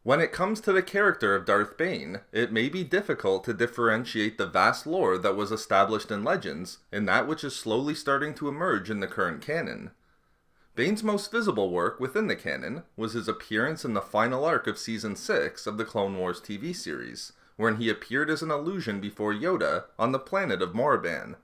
When it comes to the character of Darth Bane, it may be difficult to differentiate the vast lore that was established in Legends and that which is slowly starting to emerge in the current canon. Bane's most visible work within the canon was his appearance in the final arc of Season 6 of the Clone Wars TV series, wherein he appeared as an illusion before Yoda on the planet of Moraban.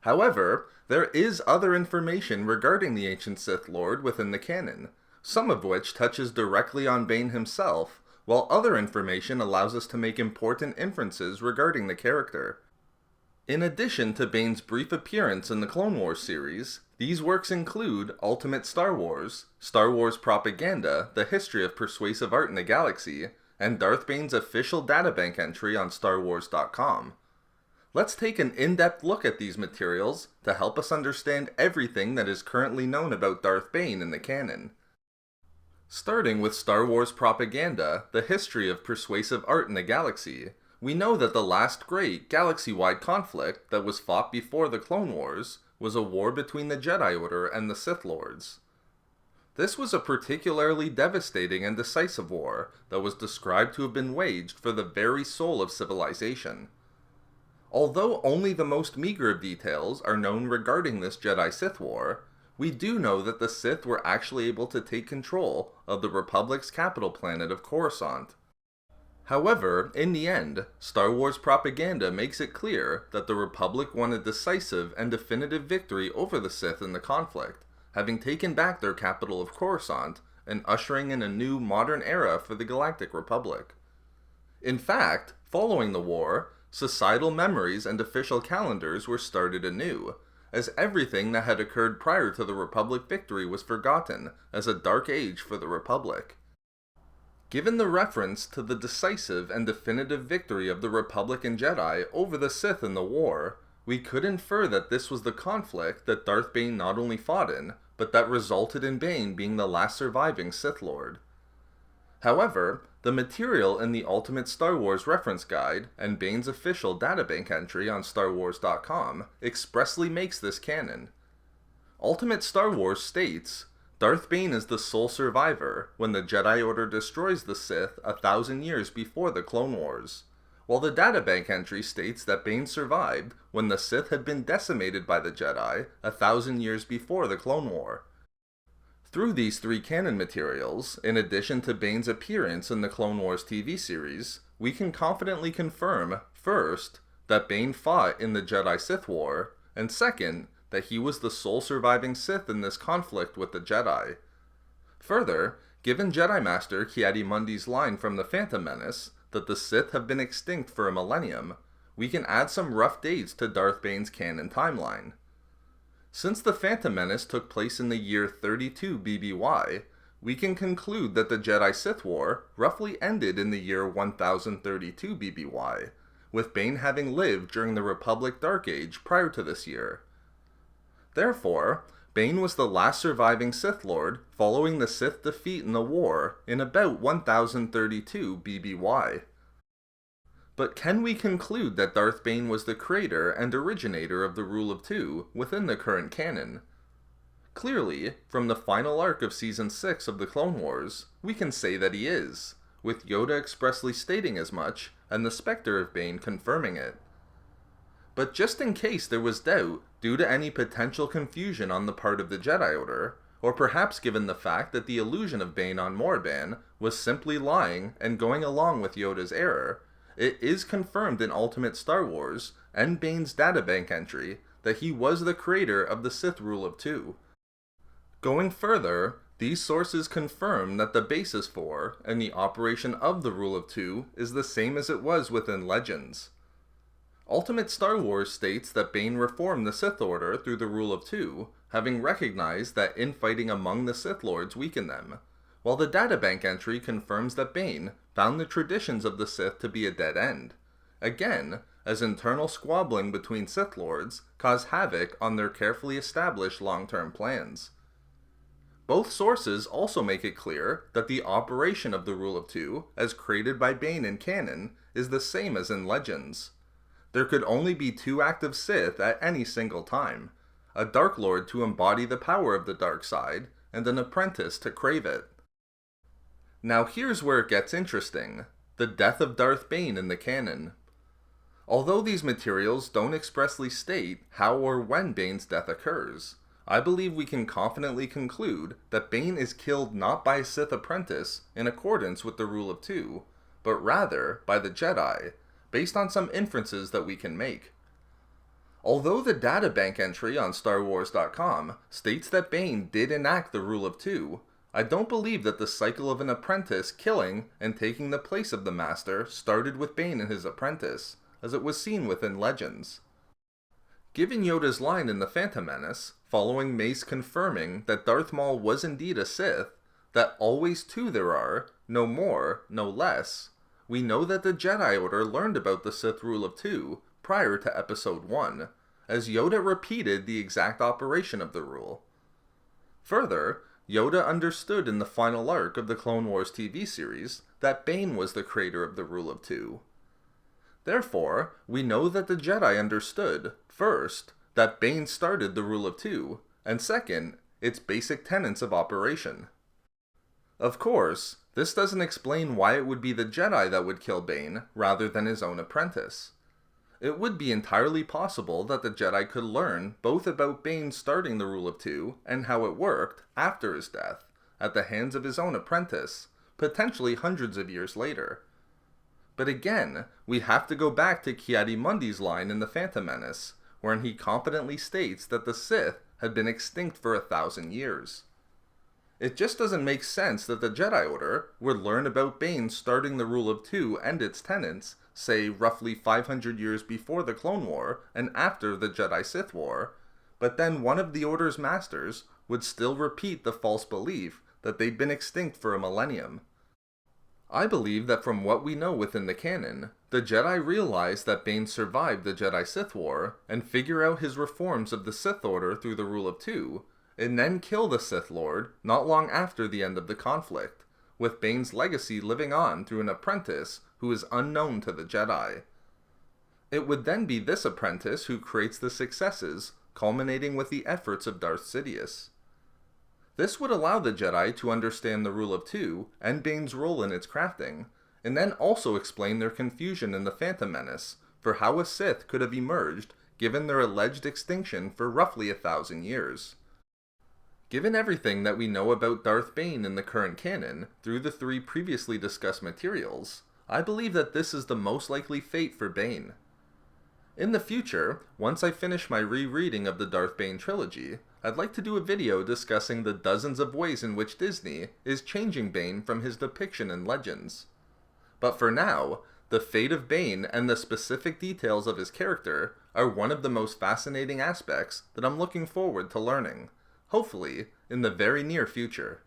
However, there is other information regarding the ancient Sith Lord within the canon, some of which touches directly on Bane himself, while other information allows us to make important inferences regarding the character. In addition to Bane's brief appearance in the Clone Wars series, these works include Ultimate Star Wars, Star Wars Propaganda, The History of Persuasive Art in the Galaxy, and Darth Bane's official Databank entry on StarWars.com. Let's take an in-depth look at these materials to help us understand everything that is currently known about Darth Bane in the canon. Starting with Star Wars Propaganda, The History of Persuasive Art in the Galaxy, we know that the last great galaxy-wide conflict that was fought before the Clone Wars was a war between the Jedi Order and the Sith Lords. This was a particularly devastating and decisive war that was described to have been waged for the very soul of civilization. Although only the most meager of details are known regarding this Jedi-Sith War, we do know that the Sith were actually able to take control of the Republic's capital planet of Coruscant. However, in the end, Star Wars Propaganda makes it clear that the Republic won a decisive and definitive victory over the Sith in the conflict, having taken back their capital of Coruscant and ushering in a new modern era for the Galactic Republic. In fact, following the war, societal memories and official calendars were started anew, as everything that had occurred prior to the Republic victory was forgotten as a dark age for the Republic. Given the reference to the decisive and definitive victory of the Republic and Jedi over the Sith in the war, we could infer that this was the conflict that Darth Bane not only fought in, but that resulted in Bane being the last surviving Sith Lord. However, the material in the Ultimate Star Wars Reference Guide and Bane's official Databank entry on StarWars.com expressly makes this canon. Ultimate Star Wars states, Darth Bane is the sole survivor when the Jedi Order destroys the Sith 1,000 years before the Clone Wars, while the Databank entry states that Bane survived when the Sith had been decimated by the Jedi 1,000 years before the Clone War. Through these three canon materials, in addition to Bane's appearance in the Clone Wars TV series, we can confidently confirm, first, that Bane fought in the Jedi-Sith War, and second, that he was the sole surviving Sith in this conflict with the Jedi. Further, given Jedi Master Ki-Adi-Mundi's line from The Phantom Menace that the Sith have been extinct for a millennium, we can add some rough dates to Darth Bane's canon timeline. Since the Phantom Menace took place in the year 32 BBY, we can conclude that the Jedi-Sith War roughly ended in the year 1032 BBY, with Bane having lived during the Republic Dark Age prior to this year. Therefore, Bane was the last surviving Sith Lord following the Sith defeat in the war in about 1032 BBY. But can we conclude that Darth Bane was the creator and originator of the Rule of Two within the current canon? Clearly, from the final arc of Season 6 of the Clone Wars, we can say that he is, with Yoda expressly stating as much, and the Spectre of Bane confirming it. But just in case there was doubt due to any potential confusion on the part of the Jedi Order, or perhaps given the fact that the illusion of Bane on Moraban was simply lying and going along with Yoda's error, it is confirmed in Ultimate Star Wars and Bane's Databank entry that he was the creator of the Sith Rule of Two. Going further, these sources confirm that the basis for and the operation of the Rule of Two is the same as it was within Legends. Ultimate Star Wars states that Bane reformed the Sith Order through the Rule of Two, having recognized that infighting among the Sith Lords weakened them, while the Databank entry confirms that Bane found the traditions of the Sith to be a dead end, again, as internal squabbling between Sith Lords caused havoc on their carefully established long-term plans. Both sources also make it clear that the operation of the Rule of Two, as created by Bane in canon, is the same as in Legends. There could only be two active Sith at any single time, a Dark Lord to embody the power of the dark side, and an apprentice to crave it. Now here's where it gets interesting: the death of Darth Bane in the canon. Although these materials don't expressly state how or when Bane's death occurs, I believe we can confidently conclude that Bane is killed not by a Sith apprentice in accordance with the Rule of Two, but rather by the Jedi, based on some inferences that we can make. Although the Databank entry on StarWars.com states that Bane did enact the Rule of Two, I don't believe that the cycle of an apprentice killing and taking the place of the master started with Bane and his apprentice, as it was seen within Legends. Given Yoda's line in The Phantom Menace, following Mace confirming that Darth Maul was indeed a Sith, that always two there are, no more, no less, we know that the Jedi Order learned about the Sith Rule of Two prior to Episode 1, as Yoda repeated the exact operation of the rule. Further, Yoda understood in the final arc of the Clone Wars TV series that Bane was the creator of the Rule of Two. Therefore, we know that the Jedi understood, first, that Bane started the Rule of Two, and second, its basic tenets of operation. Of course, this doesn't explain why it would be the Jedi that would kill Bane rather than his own apprentice. It would be entirely possible that the Jedi could learn both about Bane starting the Rule of Two and how it worked after his death, at the hands of his own apprentice, potentially hundreds of years later. But again, we have to go back to Ki-Adi-Mundi's line in The Phantom Menace, wherein he confidently states that the Sith had been extinct for 1,000 years. It just doesn't make sense that the Jedi Order would learn about Bane starting the Rule of Two and its tenets, say roughly 500 years before the Clone War and after the Jedi-Sith War, but then one of the Order's masters would still repeat the false belief that they'd been extinct for a millennium. I believe that from what we know within the canon, the Jedi realize that Bane survived the Jedi-Sith War and figure out his reforms of the Sith Order through the Rule of Two, and then kill the Sith Lord not long after the end of the conflict, with Bane's legacy living on through an apprentice who is unknown to the Jedi. It would then be this apprentice who creates the successes, culminating with the efforts of Darth Sidious. This would allow the Jedi to understand the Rule of Two and Bane's role in its crafting, and then also explain their confusion in The Phantom Menace for how a Sith could have emerged given their alleged extinction for roughly 1,000 years. Given everything that we know about Darth Bane in the current canon through the 3 previously discussed materials, I believe that this is the most likely fate for Bane. In the future, once I finish my rereading of the Darth Bane trilogy, I'd like to do a video discussing the dozens of ways in which Disney is changing Bane from his depiction in Legends. But for now, the fate of Bane and the specific details of his character are one of the most fascinating aspects that I'm looking forward to learning, hopefully in the very near future.